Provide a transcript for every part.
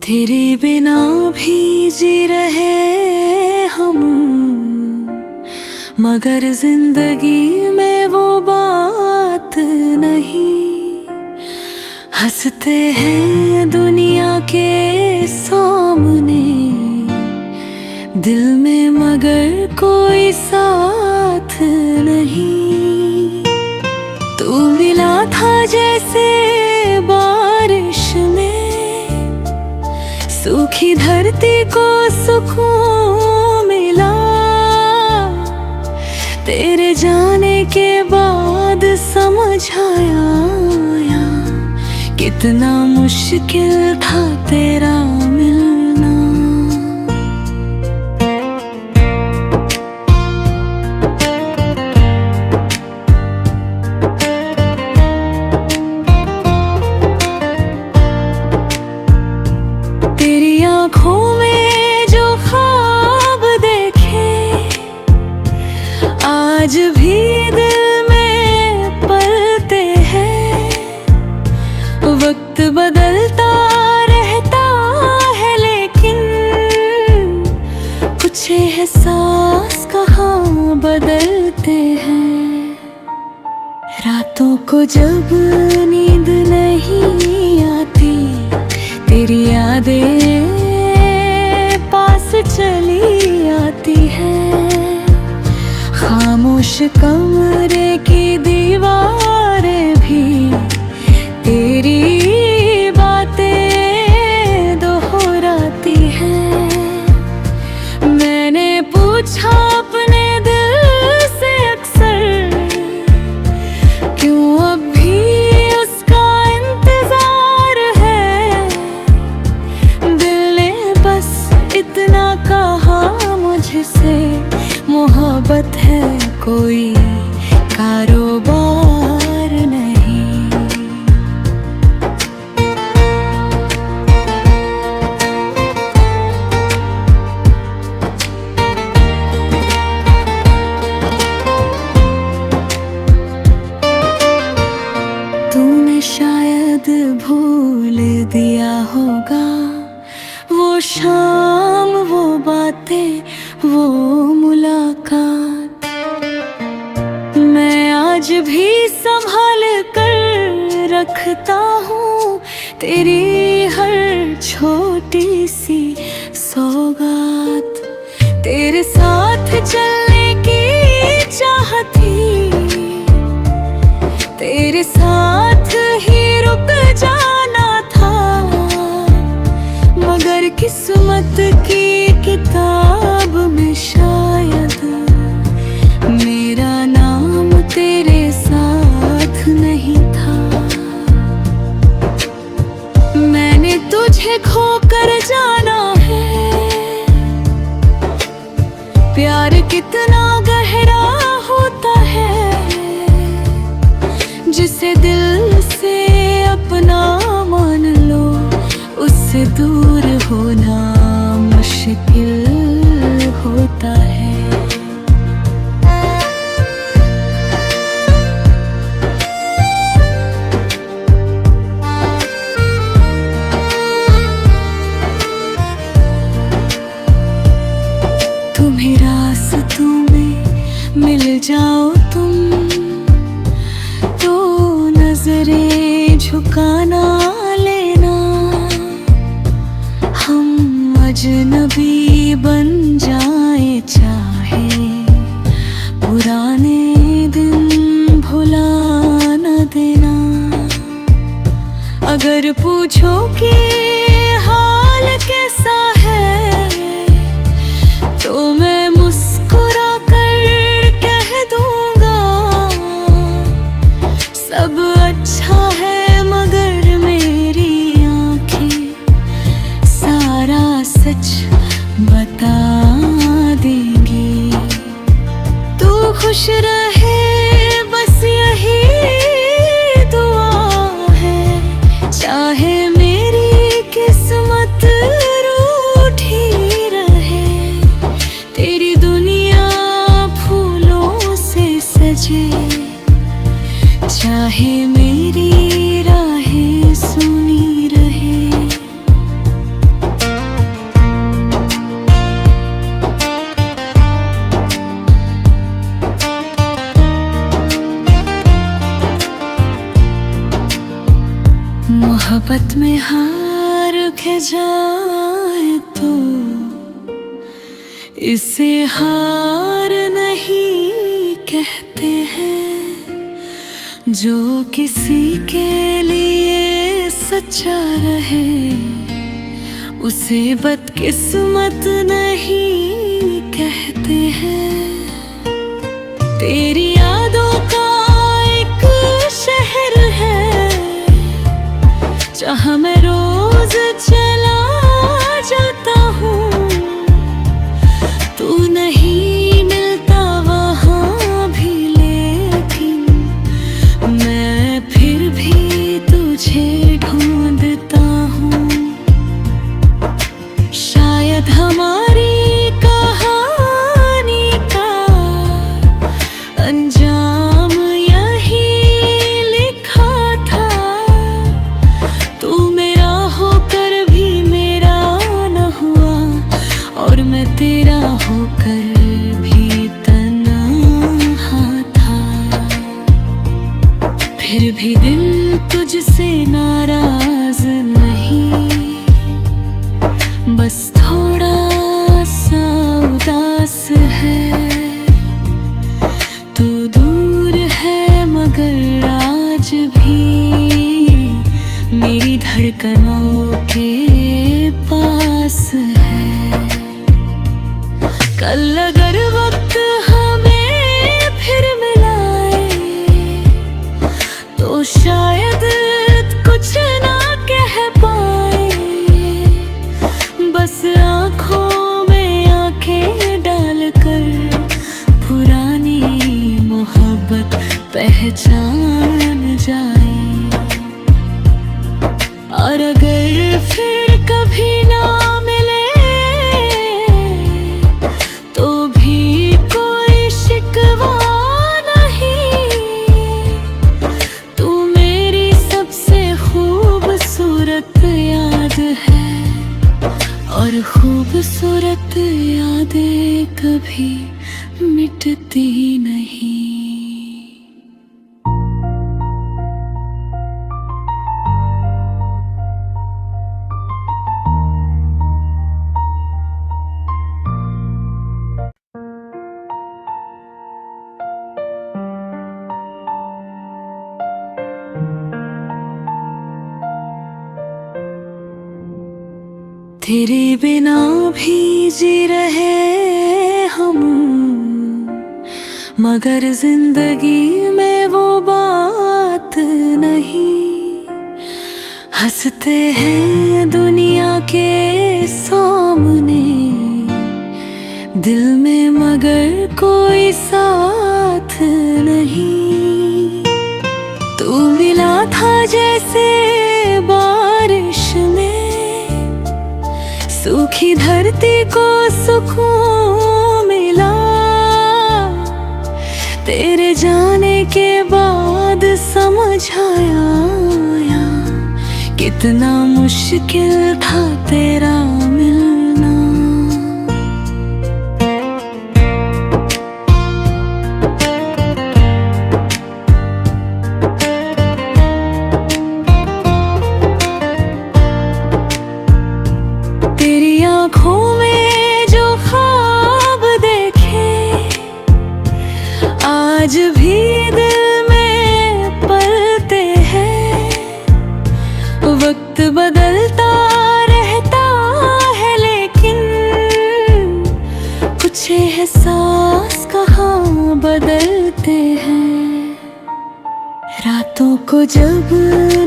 तेरे बिना भी जी रहे हम, मगर जिंदगी में वो बात नहीं। हंसते हैं दुनिया के सामने, दिल में मगर कोई साथ नहीं। तू मिला था जैसे बारिश में, सूखी धरती को सुकून मिला। तेरे जाने के बाद समझ आया कितना मुश्किल था तेरा मिलना। तेरी आँखों में जो ख्वाब देखे, आज भी दिल में पलते हैं। वक्त बदलता रहता है लेकिन कुछ एहसास कहाँ बदलते हैं। रातों को जब नींद नहीं आती, तेरी यादें पास चली आती है। खामोश कमरे की दीवारें भी तेरी बातें दोहराती हैं। मैंने पूछा अपने दिल से अक्सर, क्यों अब भी उसका इंतजार है। दिल ने बस इतना कहा मुझसे, मोहब्बत है कोई कारोबार नहीं। तूने शायद भूल दिया होगा वो शाम, वो बातें, वो मुलाकात। मैं आज भी संभाल कर रखता हूँ तेरी हर छोटी सी सौगात। तेरे साथ चलने की चाहत थी, तेरे साथ ही रुक जाना था। मगर किस्मत की किताब में शायद मेरा नाम तेरे साथ नहीं था। मैंने तुझे खोकर जाना है। प्यार कितना गहरा होता है, जिसे दिल से अपना मान लो, उससे दूर होना मुश्किल होता है। तुम्हें रास्तों में मिल जाओ तुम तो नजरें झुकाना लेना। हम अजनबी बन जाए चाहे, पुराने दिन भुला न देना। अगर पूछो कि हाल कैसा है, तो मैं मुस्कुरा कर कह दूंगा सब अच्छा है। मगर मेरी आंखें सारा सच बता देंगी। तू खुश रहे बस यही दुआ है, चाहे मेरी किस्मत रूठी रहे। तेरी दुनिया फूलों से सजे, चाहे मेरी राहें सुनी रहे। मोहब्बत में हार के जाए तो इसे हार नहीं कहते हैं। जो किसी के लिए सच्चा रहे उसे बदकिस्मत नहीं कहते हैं। तेरी यादों का एक शहर है जहाँ मैं रोज चला जाता हूँ। तू नहीं मिलता वहाँ भी लेकिन मैं फिर भी तुझे ढूंढता हूँ। शायद हमारी कहानी का अंजाम यही लिखा था। तू मेरा होकर भी मेरा न हुआ और मैं तेरा होकर भी तन्हा था। फिर भी दिल तुझसे नाराज नहीं, बस थोड़ा सा उदास है। तू दूर है मगर आज भी मेरी धड़कनों के पास है। कल अगर वक्त हमें फिर मिलाए तो शायद कुछ ना कह पाए। बस आँखों में आँखें डालकर पुरानी मोहब्बत पहचान जाए। और अगर फिर कभी ना मिले तो भी कोई शिकवा नहीं। तू मेरी सबसे खूबसूरत याद है और खूबसूरत यादें कभी मिटती नहीं। तेरे बिना भी जी रहे हम, मगर जिंदगी में वो बात नहीं। हंसते हैं दुनिया के सामने, दिल में मगर कोई साथ नहीं। तू मिला था जैसे बारिश में, सूखी धरती को सुकून मिला। तेरे जाने के बाद समझ आया कितना मुश्किल था तेरा मिलना। तेरी आँखों में जो ख्वाब देखे आज भी दिल में पलते हैं। वक्त बदलता रहता है लेकिन कुछ एहसास कहाँ बदलते हैं। रातों को जब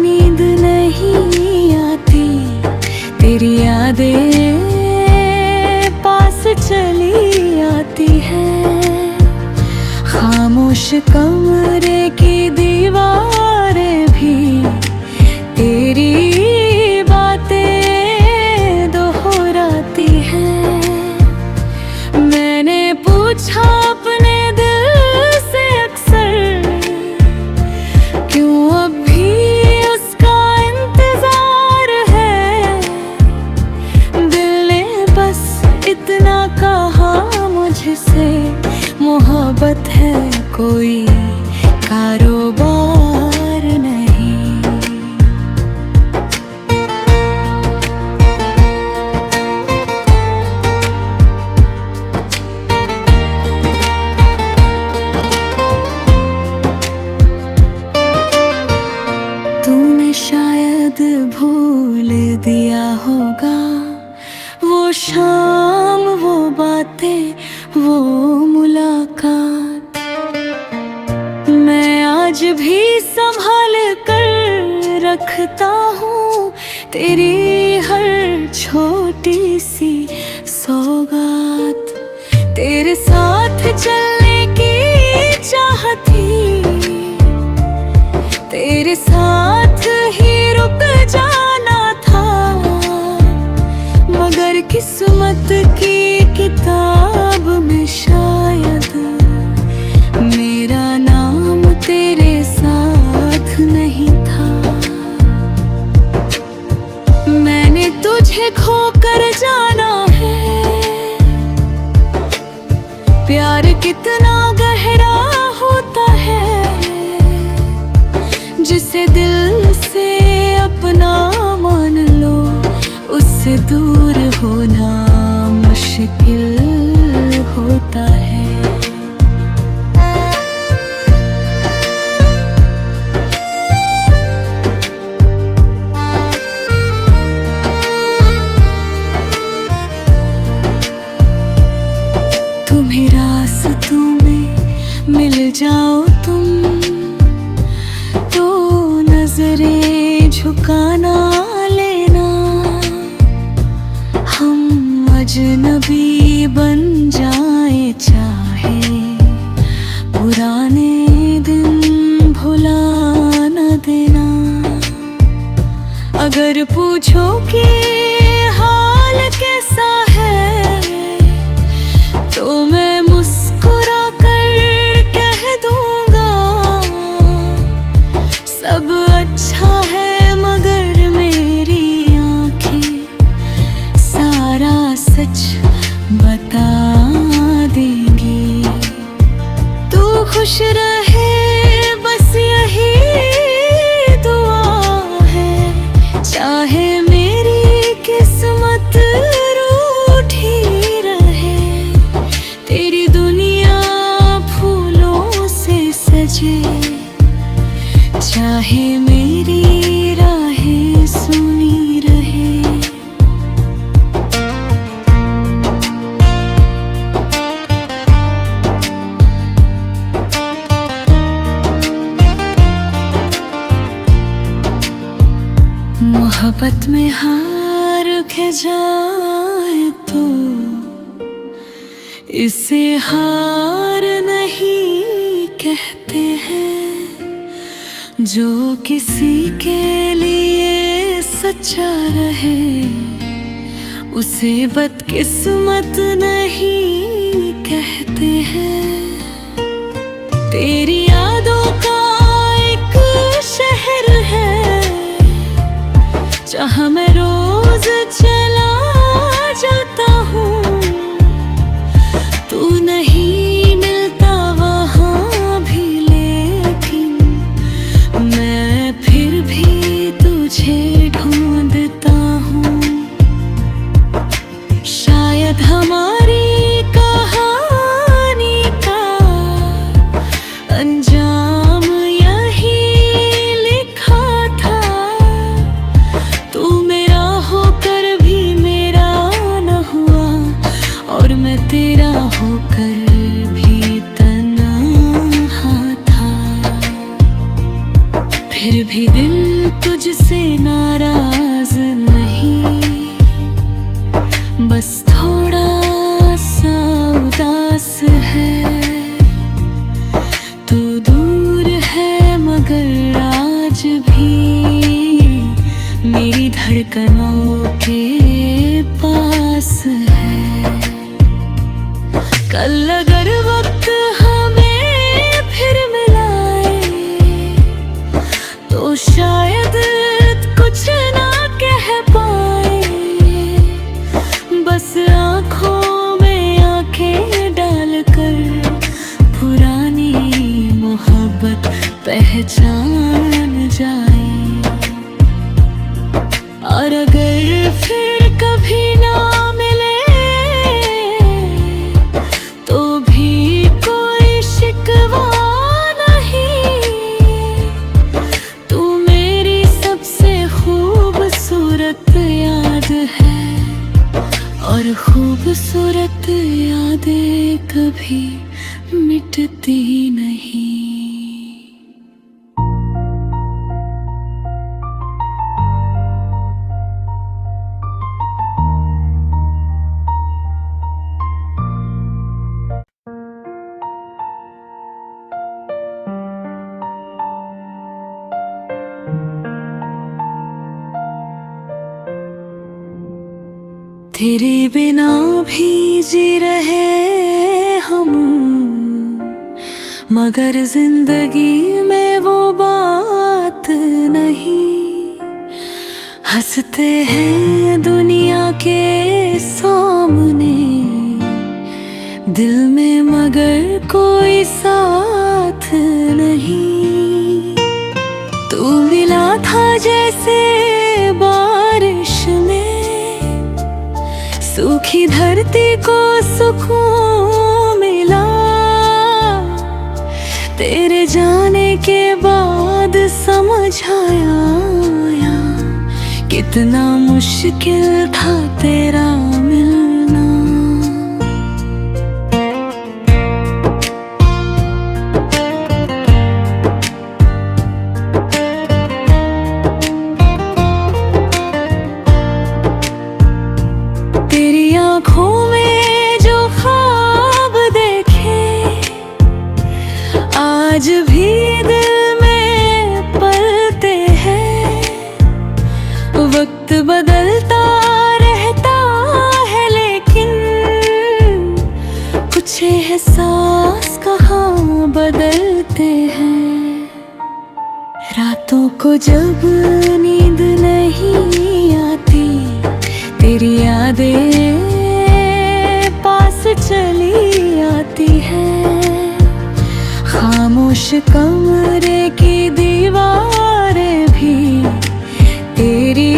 नींद नहीं आती, तेरी यादें पास चली आती है। खामोश कमरे की दीवारें भी तेरी बातें दोहराती हैं। मैंने पूछा अपने दिल से अक्सर, क्यों अब भी उसका इंतजार है। दिल ने बस इतना कहा मुझसे, मोहब्बत है कोई कारोबार नहीं। वो मुलाकात मैं आज भी संभाल कर रखता हूँ, तेरी हर छोटी सी सौगात। तेरे साथ चलने की चाहत थी, तेरे साथ ही रुक जाना था, मगर किस्मत की किताब में शायद मेरा नाम तेरे साथ नहीं था। मैंने तुझे खोकर जाना है, प्यार कितना गहरा होता है, जिसे दिल से अपना मान लो, उससे दूर होना मुश्किल होता है। तुम्हें रास्तों में मिल जाओ तुम तो नजरें झुकाना लेना, हम अजनबी बन जाए चाहे पुराने दिन भुला न देना। अगर पूछो कि हाल कैसा है तो मैं मुस्कुरा कर कह दूंगा, सब अच्छा है मगर मेरी आंखें सारा सच बता देंगी। तू खुश रहे बस यही दुआ है, चाहे मेरी किस्मत रूठी रहे, तेरी दुनिया फूलों से सजे, चाहे मेरी राहें सुनी रहे। मोहब्बत में हार के जाए तो इसे हार नहीं कहते हैं, जो किसी के लिए सच्चा रहे उसे बदकिस्मत नहीं कहते हैं। तेरी यादों का एक शहर है जहाँ मैं रोज चला जाता हूँ, तू नहीं मिलता वहाँ भी लेकिन मैं फिर भी तुझे ढूंढता हूँ। शायद हमारी कहानी का अंजाम यही लिखा था, तू मेरा होकर भी मेरा न हुआ और मैं तेरा होकर भी तन्हा था। फिर भी दिल तुझसे नाराज नहीं, बस थोड़ा सा उदास है। तू दूर है मगर आज भी मेरी धड़कनों के पास है। कल अगर वक्त हमें फिर मिलाए तो शायद कुछ ना कह पाए, बस आँखों में आँखें डालकर पुरानी मोहब्बत पहचान जाए। और अगर फिर कभी ना मिले तो भी कभी मिटती नहीं। तेरे बिना भी जी रहे हम, मगर जिंदगी में वो बात नहीं। हंसते हैं दुनिया के सामने, दिल में मगर कोई साथ नहीं। तू मिला था जैसे बारिश में, सूखी धरती को सुकून मिला। तेरे जाने के बाद समझ आया कितना मुश्किल था तेरा मिलना। तेरी आँखों में जो ख्वाब देखे, आज भी दिल में पलते हैं। वक्त बदलता रहता है लेकिन कुछ एहसास कहाँ बदलते हैं। रातों को जब नींद नहीं आती, तेरी यादें पास चली आती है। खामोश कमरे की दीवारें भी तेरी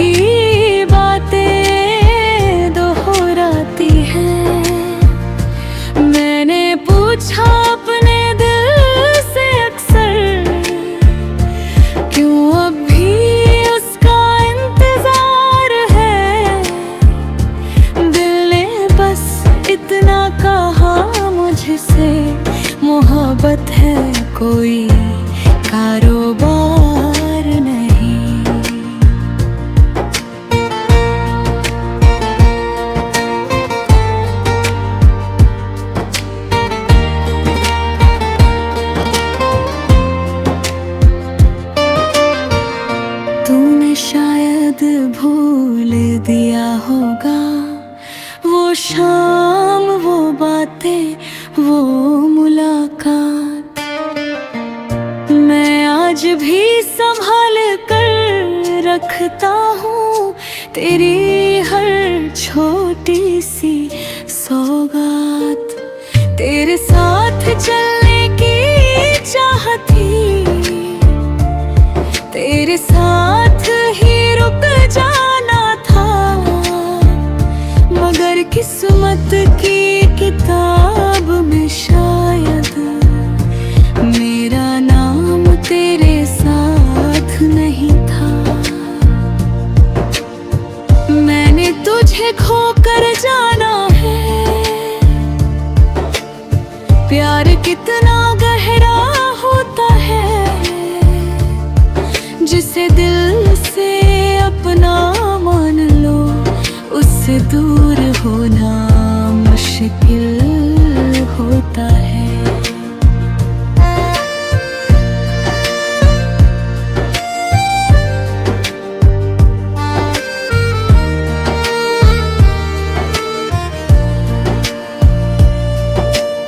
बातें दोहराती हैं। मैंने पूछा अपने दिल से अक्सर, क्यों अब भी उसका इंतजार है। दिल ने बस इतना कहा मुझसे, मोहब्बत है कोई कारोबार नहीं। तूने शायद भूल दिया होगा वो शाम, वो बातें, वो मुलाकात। मैं आज भी संभाल कर रखता हूँ तेरी हर छोटी सी सौगात। तेरे साथ चलने की चाहत थी, तेरे साथ ही रुक जाना था। मगर किस्मत की किताब में शायद मेरा नाम तेरे साथ नहीं था। मैंने तुझे खोकर जाना है, प्यार कितना गहरा होता है। जिसे दिल से अपना मान लो, उससे दूर होना मुश्किल होता है।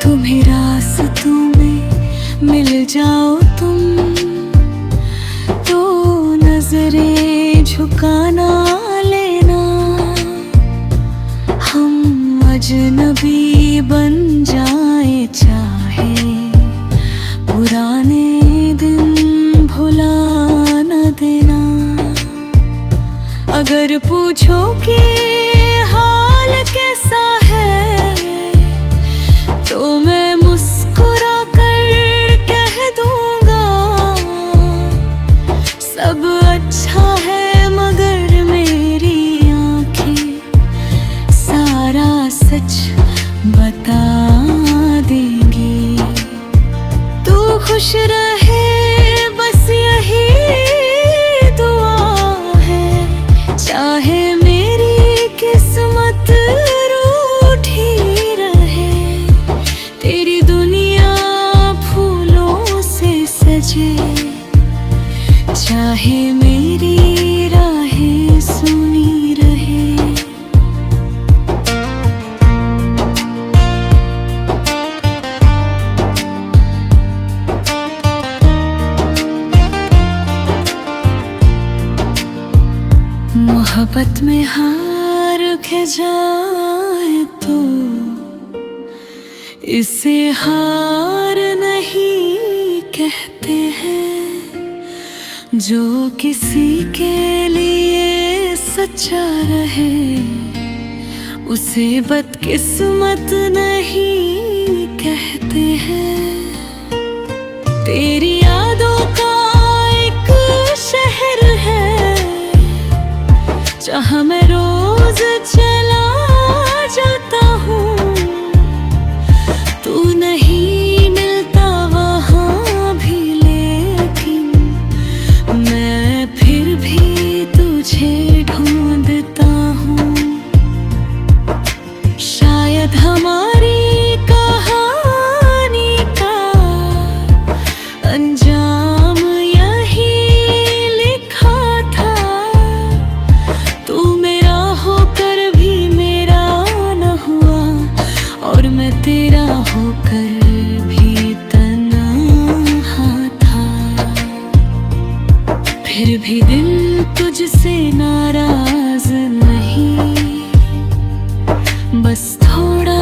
तुम्हें रास्तों में मिल जाओ तुम, तो नजरें झुकाना लेना। हम अजनबी बन जाए चाहे, पुराने दिन भुला न देना। अगर पूछो कि हाल कैसा है, तो मैं मुस्कुरा कर कह दूंगा सब अच्छा है। मगर मेरी आंखें सारा सच बता मुझे, चाहे मेरी राहें सुनी रहे। मोहब्बत में हार के जाए तो इसे हार नहीं कहते हैं। जो किसी के लिए सच्चा रहे उसे बदकिस्मत नहीं कहते हैं। तेरी यादों का एक शहर है जहाँ मैं रोज चला जाता हूँ। तू नहीं मिलता वहाँ भी, लेकिन मैं फिर भी तुझे ढूंढता हूँ। शायद हमारी कहानी का अंजाम यही लिखा था। तू मेरा होकर भी मेरा न हुआ, और मैं तेरा होकर भी तन्हा था। फिर भी दिल तुझसे नाराज नहीं, बस थोड़ा